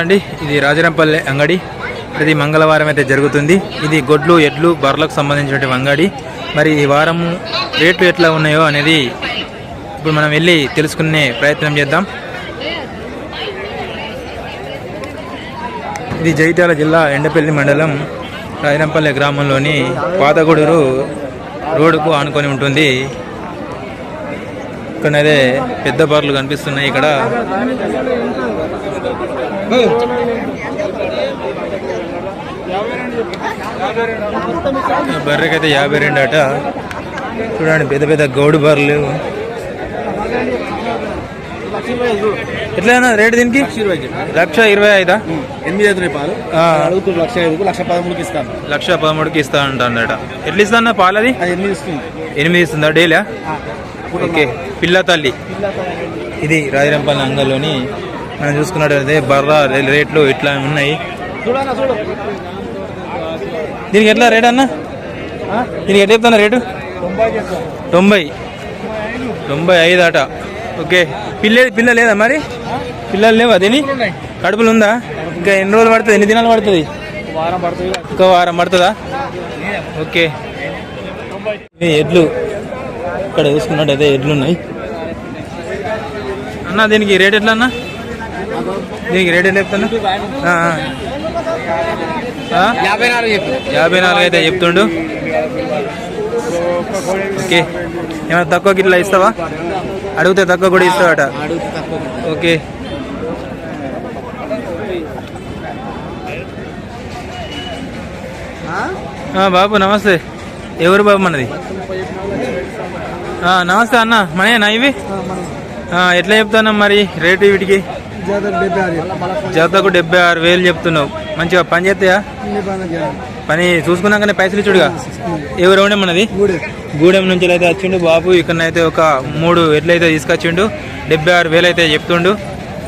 అండి ఇది రాజరంపల్లి అంగడి. ప్రతి మంగళవారం అయితే జరుగుతుంది. ఇది గొడ్లు ఎడ్లు బర్లకు సంబంధించిన అంగడి. మరి ఈ వారము రేట్లు ఎట్లా ఉన్నాయో అనేది ఇప్పుడు మనం వెళ్ళి తెలుసుకునే ప్రయత్నం చేద్దాం. ఇది జగిత్యాల జిల్లా ఎండపల్లి మండలం రాజరంపల్లి గ్రామంలోని పాతగూడూరు రోడ్డుకు ఆనుకొని ఉంటుంది. ఇక్కడైతే పెద్ద బర్రెలు కనిపిస్తున్నాయి. ఇక్కడ బర్రెకైతే 52 అట. చూడండి పెద్ద పెద్ద గౌడు బర్రెలు. ఎట్లా రేటు దీనికి? 1,25,000. 8 పాలు 1,13,000 ఇస్తాను. 1,13,000 ఇస్తా అంటాడట. ఎట్లా ఇస్తా అన్న పాలు? అది 8 ఇస్తుందా డైలీ? ఓకే. పిల్ల తల్లి. ఇది రాజరంపల్లి అంగల్లోని మనం చూసుకున్నట్లయితే బర్ర రేట్లు ఇట్లా ఉన్నాయి. దీనికి ఎట్లా రేట్ అన్న? దీనికి ఎట్లా చెప్తాను రేటు? 95 అట. ఓకే. పిల్ల లేదా మరి? పిల్లలు లేవా? దీని కడుపులు ఉందా? ఇంకా ఎన్ని రోజులు పడుతుంది? ఎన్ని దినాలు పడుతుంది? ఒక వారం పడుతుందా? ఓకే. ఎడ్లు ఇక్కడ చూసుకున్నట్టయితే ఎడ్లు ఉన్నాయి అన్న. దీనికి రేట్ ఎట్లా అన్న? దీనికి రేట్ ఎట్లా చెప్తాను? 54 అయితే చెప్తుండు. ఓకే. ఏమైనా తక్కువకి ఇట్లా ఇస్తావా? అడిగితే తక్కువ కూడా ఇస్తావట. ఓకే. బాబు నమస్తే. ఎవరు బాబు మనది? నమస్తే అన్న. మనయేనా ఇవి? ఎట్లా చెప్తాను మరి రేటు వీటికి? జతకు 76,000 చెప్తున్నావు. మంచిగా పని చేస్తాయా? పని చూసుకున్నాకనే పైసలు ఇచ్చుడుగా. ఎవరు ఉండే మనది? గూడెం నుంచి అయితే వచ్చిండు బాబు. ఇక్కడనైతే ఒక 3 ఎట్లయితే తీసుకొచ్చిండు. 76,000 అయితే చెప్తుండు.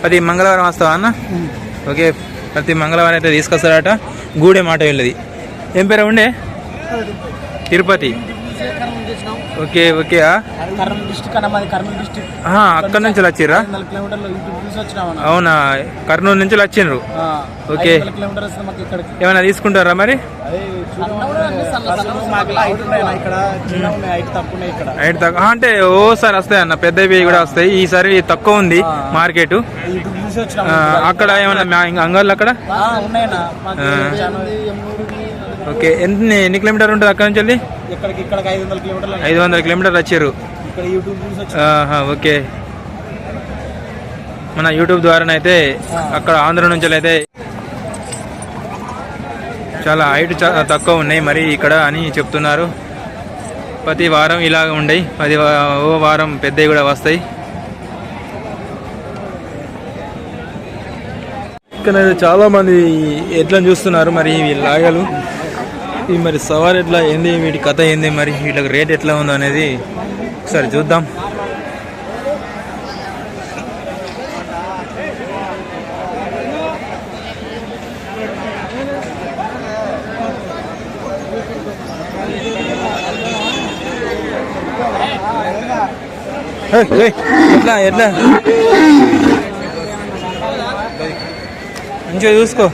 ప్రతి మంగళవారం వస్తావా అన్న? ఓకే. ప్రతి మంగళవారం అయితే తీసుకొస్తాడట. గూడెం మాట వెళ్ళది. ఏం పేరు ఉండే? తిరుపతి. ఓకే. ఓకే. అక్కడ నుంచి వచ్చిర్రా? అవునా? కర్నూలు నుంచి వచ్చిండ్రు. ఓకే. ఏమైనా తీసుకుంటారా మరి? అంటే ఓసారి వస్తాయి అన్న, పెద్దవి కూడా వస్తాయి. ఈసారి తక్కువ ఉంది మార్కెట్. అక్కడ ఏమన్నా అంగళ్ళు అక్కడ? ఓకే. ఎన్ని కిలోమీటర్ ఉంటుంది అక్కడ నుంచి? 500 కిలోమీటర్లు వచ్చారు. ఓకే. మన యూట్యూబ్ ద్వారానైతే అక్కడ ఆంధ్ర నుంచి అయితే చాలా హైట్ తక్కువ ఉన్నాయి మరి ఇక్కడ అని చెప్తున్నారు. ప్రతి వారం ఇలాగ ఉండయి. ఓ వారం పెద్దవి కూడా వస్తాయి. ఇక్కడ చాలా మంది ఎట్లా చూస్తున్నారు మరి ఇవి లాగలు. ఇవి మరి సవారు ఎట్లా ఏంది, వీటి కథ ఏంది, మరి వీటికి రేట్ ఎట్లా ఉందో అనేది ఒకసారి చూద్దాం. ఎట్లా ఎట్లా మంచిగా చూసుకో.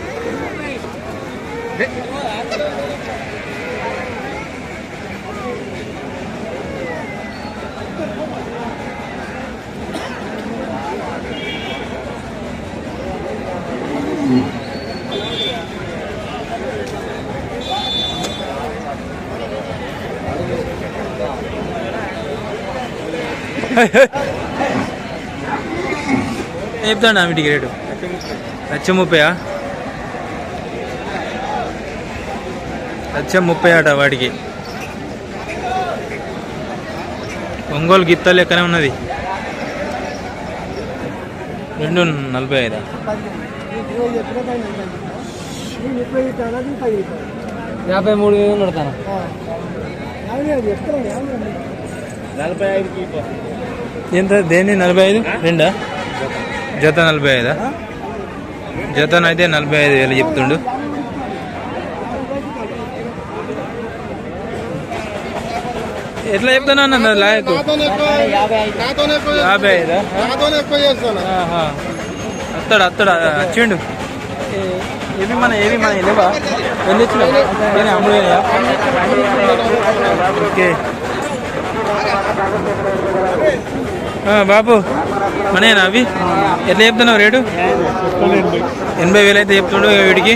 చెప్తాడా వీటికి రేటు? 1,30,000. 1,30,000 అట వాటికి. ఒంగోలు గిత్త లెక్కనే ఉన్నది. 2,45. 53,000 పడతాను. 45 ఎంత? దేన్ని 45? రెండా జత? 45. జతనైతే 45,000 చెప్తుండు. ఎట్లా చెప్తాను అన్న లాయకు? 55. అత్తడు వచ్చిండు. ఏవి మన లేవా ఎన్ని వచ్చినాయి అమ్ముడేనా ఓకే బాబు మనేనా అవి ఎట్లా చెప్తున్నావు రేటు 80,000 అయితే చెప్తుండు వీడికి.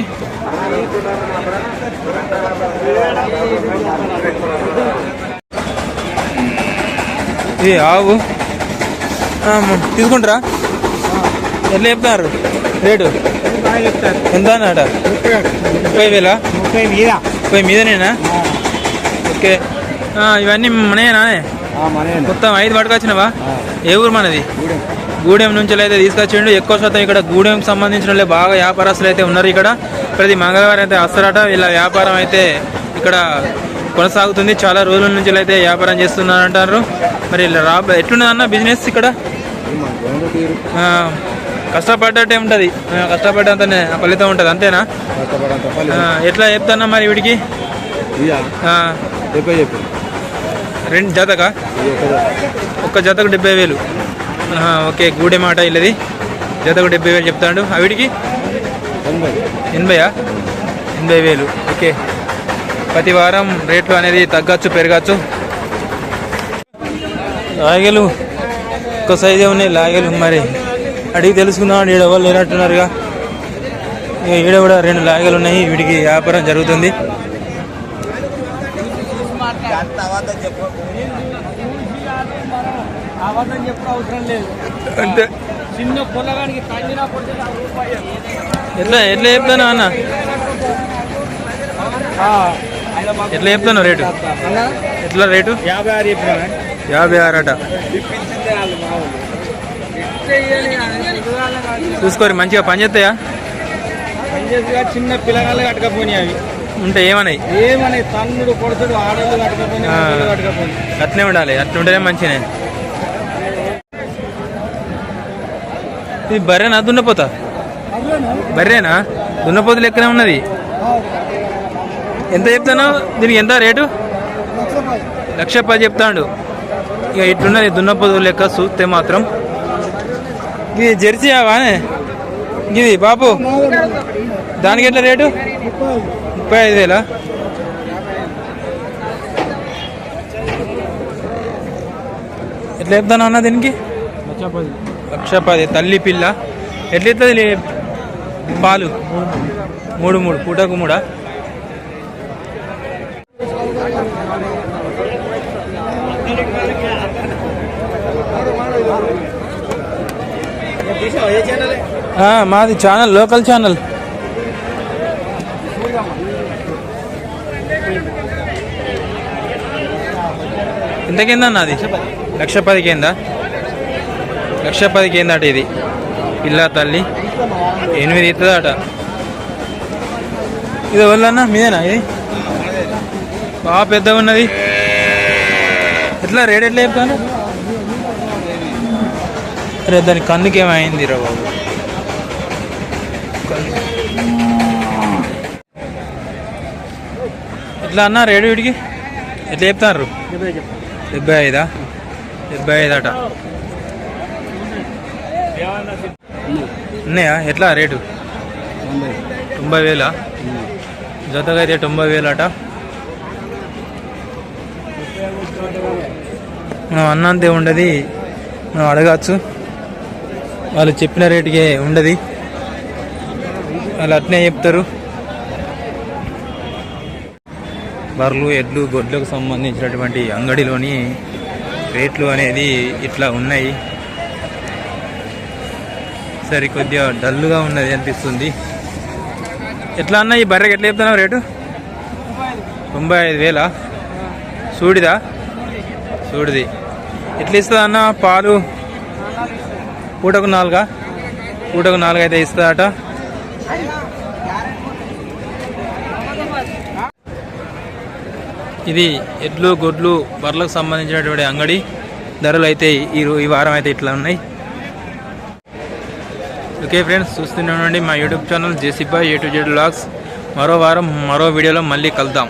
ఇది ఆవు తీసుకుంటారా ఎట్లా చెప్తున్నారు రేటు ఎంత అన్నట 30,000 30 మీదనేనా ఓకే ఇవన్నీ మనయేనా మొత్తం 5 పట్టుకొచ్చినవా ఏ ఊరు మనది గూడెం నుంచి అయితే తీసుకొచ్చిండు ఎక్కువ శాతం ఇక్కడ గూడెంకి సంబంధించిన వాళ్ళే బాగా వ్యాపారస్తులు అయితే ఉన్నారు ఇక్కడ ప్రతి మంగళవారం అయితే వస్తారట వీళ్ళ వ్యాపారం అయితే ఇక్కడ కొనసాగుతుంది చాలా రోజుల నుంచి అయితే వ్యాపారం చేస్తున్నారు అంటారు మరి ఎట్లున్నదన్న బిజినెస్ ఇక్కడ కష్టపడ్డట్టే ఉంటుంది కష్టపడ్డంతనే ఫలితం ఉంటుంది అంతేనా ఎట్లా చెప్తానా మరి వీడికి 2 జతకా ఒక్క జతకు 70,000 ఓకే గూడె మాట ఇల్లది జతకు 70,000 చెప్తాడు వీడికి 80,000 ఓకే ప్రతి వారం రేట్లు అనేది తగ్గచ్చు పెరగచ్చు లాగేలు ఒక్క సైజే ఉన్నాయి లాగేలు మరి అడిగి తెలుసుకుందాం ఈడ వాళ్ళు లేనట్టున్నారుగా ఈడ కూడా 2 లాగేలు ఉన్నాయి వీడికి వ్యాపారం జరుగుతుంది అంటే చిన్న పొలగానికి ఎట్లా చెప్తాను అన్న ఎట్లా చెప్తాను రేటు ఎట్లా రేటు 56 అట చూసుకోరు మంచిగా పని చేస్తాయా చిన్న పిల్లగాళ్ళు కట్టకపోయి అవి ఉంటే ఏమన్నాయి తన్నుడు కొడుతుడు ఆడలు కట్టకపోయి అట్నే ఉండాలి అట్లా ఉంటేనే మంచిగా ఇది బర్రెనా దున్నపోతా బర్రేనా దున్నపోతు లెక్కనే ఉన్నది ఎంత చెప్తాను దీనికి ఎంత రేటు 1,10,000 చెప్తాడు ఇక ఇట్లున్నది దున్నపోతు లెక్క చూస్తే మాత్రం ఇది జెర్సీ వానే ఇది బాబు దానికి ఎట్లా రేటు 35,000 ఎట్లా చెప్తాను అన్న దీనికి 1,10,000 తల్లి పిల్ల ఎట్లా ఇస్తుంది పాలు 3 పూటకు 3 మాది ఛానల్ లోకల్ ఛానల్ ఎంత కింద అన్నది 1,10,000 కింద 1,10,000 కింద అట ఇది పిల్ల తల్లి 8 ఇస్తుంది అట ఇది ఎవరన్నా మీదేనా ఇది బాగా పెద్దగా ఉన్నది ఎట్లా రేట్ ఎట్లా చెప్తాను అరే దాని కన్నుకి ఏమైంది రా బాబు ఎట్లా అన్న రేటు వీడికి ఎట్లా చెప్తారు 75 అట ఉన్నాయా ఎట్లా రేటు 90,000 జతగా అయితే 90,000 అట మనం అన్నంతే ఉండదు మనం అడగచ్చు వాళ్ళు చెప్పిన రేటుకే ఉండదు వాళ్ళు అట్నే చెప్తారు బర్రెలు ఎడ్లు గొడ్లకు సంబంధించినటువంటి అంగడిలోని రేట్లు అనేది ఇట్లా ఉన్నాయి సరే కొద్దిగా డల్గా ఉన్నది అనిపిస్తుంది ఎట్లా అన్న ఈ బర్రెకి ఎట్లా చెప్తున్నావు రేటు 95,000 చూడిది ఎట్లా ఇస్తుంది అన్న పాలు పూటకు 4 అయితే ఇస్తుందట ఇది ఎడ్లు గొడ్లు బర్రెలకు సంబంధించినటువంటి అంగడి ధరలు అయితే ఈ వారం అయితే ఇట్లా ఉన్నాయి ఓకే ఫ్రెండ్స్ చూస్తూనే ఉండండి మా YouTube channel JC bye A to Z vlogs మరో వారం మరో వీడియోలో మళ్ళీ కలుద్దాం